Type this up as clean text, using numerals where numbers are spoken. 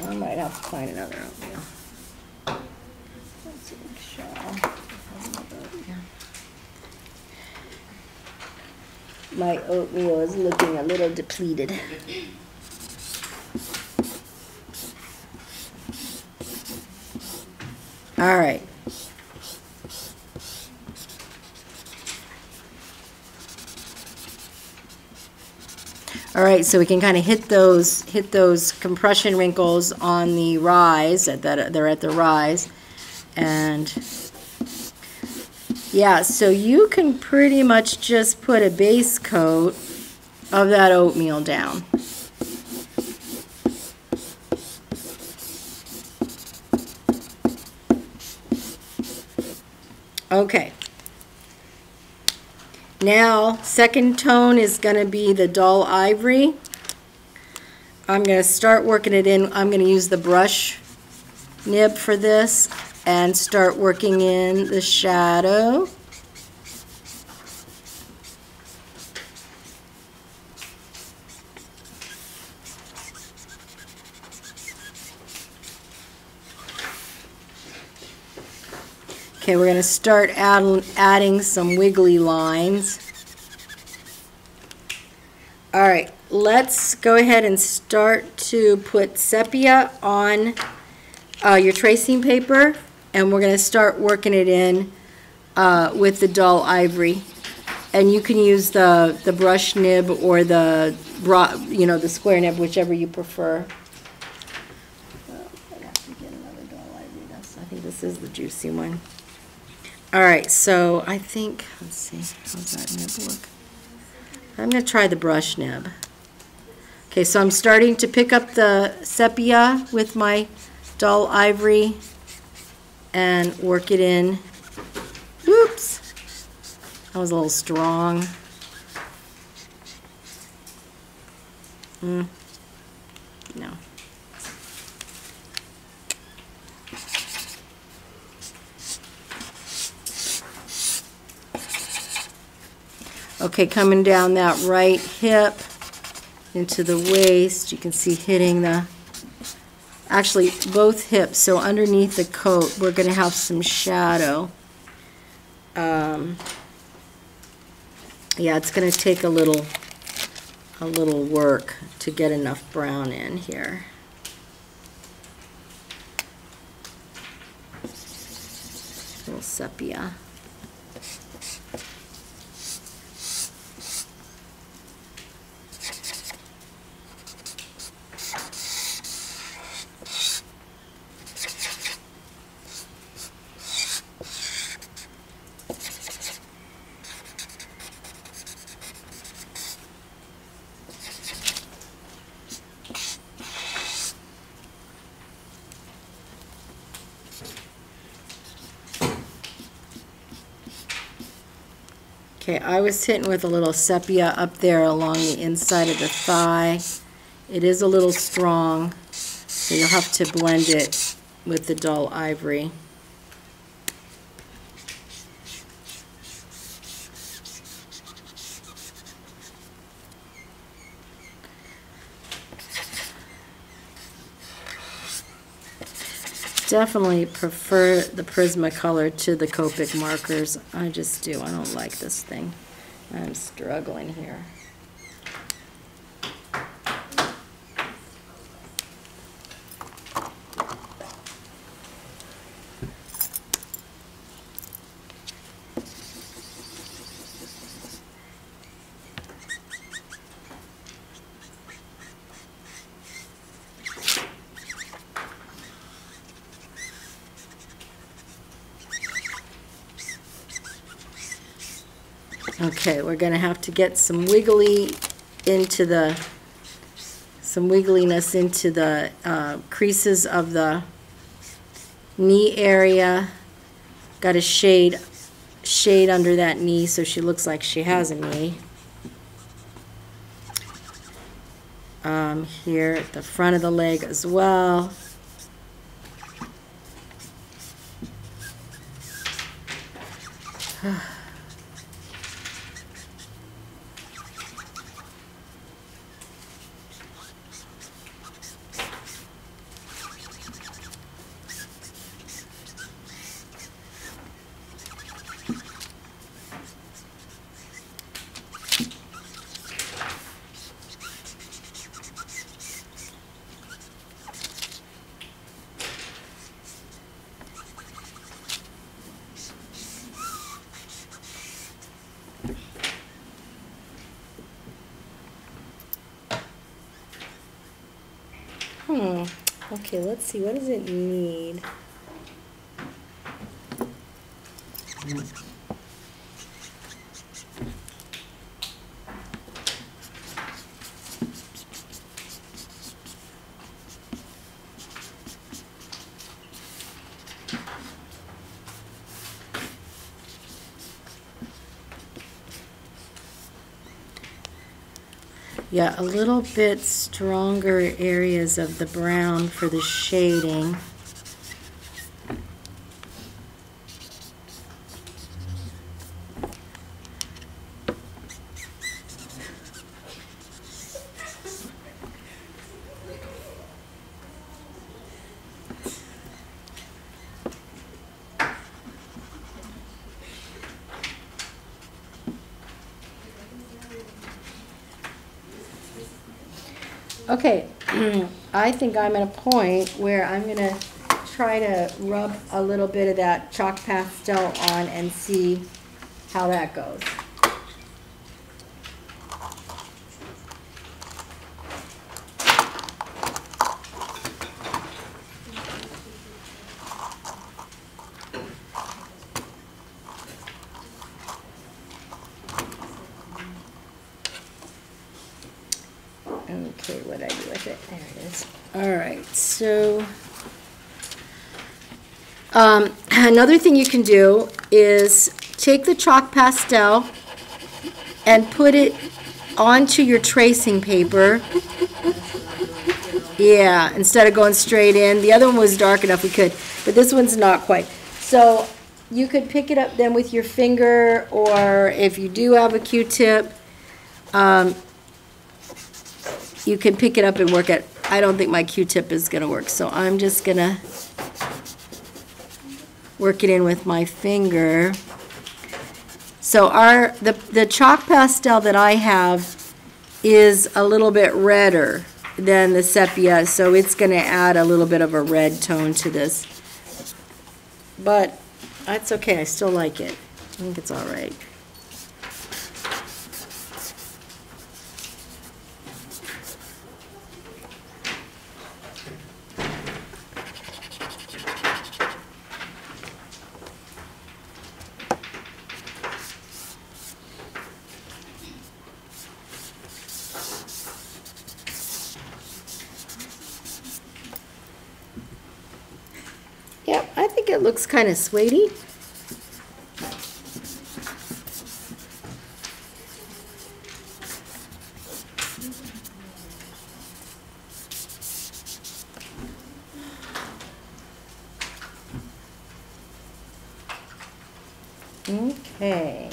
I might have to find another oatmeal. Let's see, shawl. My oatmeal is looking a little depleted. All right. All right, so we can kind of hit those compression wrinkles on the rise, they're at the rise. And yeah, so you can pretty much just put a base coat of that oatmeal down. Okay. Now, second tone is going to be the dull ivory. I'm going to start working it in. I'm going to use the brush nib for this and start working in the shadow. Okay, we're going to start adding some wiggly lines. All right, let's go ahead and start to put sepia on your tracing paper, and we're going to start working it in with the dull ivory. And you can use the brush nib or the square nib, whichever you prefer. I have to get another dull ivory. I think this is the juicy one. All right, so I think, let's see, how's that nib look? I'm going to try the brush nib. Okay, so I'm starting to pick up the sepia with my dull ivory and work it in. Oops, that was a little strong. No. Okay, coming down that right hip into the waist, you can see hitting actually both hips, so underneath the coat we're going to have some shadow. Yeah, it's going to take a little work to get enough brown in here. A little sepia. Okay, I was hitting with a little sepia up there along the inside of the thigh. It is a little strong, so you'll have to blend it with the dull ivory. Definitely prefer the Prismacolor to the Copic markers. I just do. I don't like this thing. I'm struggling here. Okay, we're going to have to get some wiggliness into the creases of the knee area. Got a shade under that knee so she looks like she has a knee. Here at the front of the leg as well. Okay, let's see. What does it need? Yeah, a little bit stronger areas of the brown for the shading. Okay, I think I'm at a point where I'm going to try to rub a little bit of that chalk pastel on and see how that goes. Okay, what did I do with it? There it is. All right, so another thing you can do is take the chalk pastel and put it onto your tracing paper. Yeah, instead of going straight in. The other one was dark enough we could, but this one's not quite. So you could pick it up then with your finger, or if you do have a Q-tip, you can pick it up and work it. I don't think my Q-tip is going to work, so I'm just going to work it in with my finger. So the chalk pastel that I have is a little bit redder than the sepia, so it's going to add a little bit of a red tone to this. But that's okay, I still like it. I think it's all right. Yep, I think it looks kind of suede-y. Okay.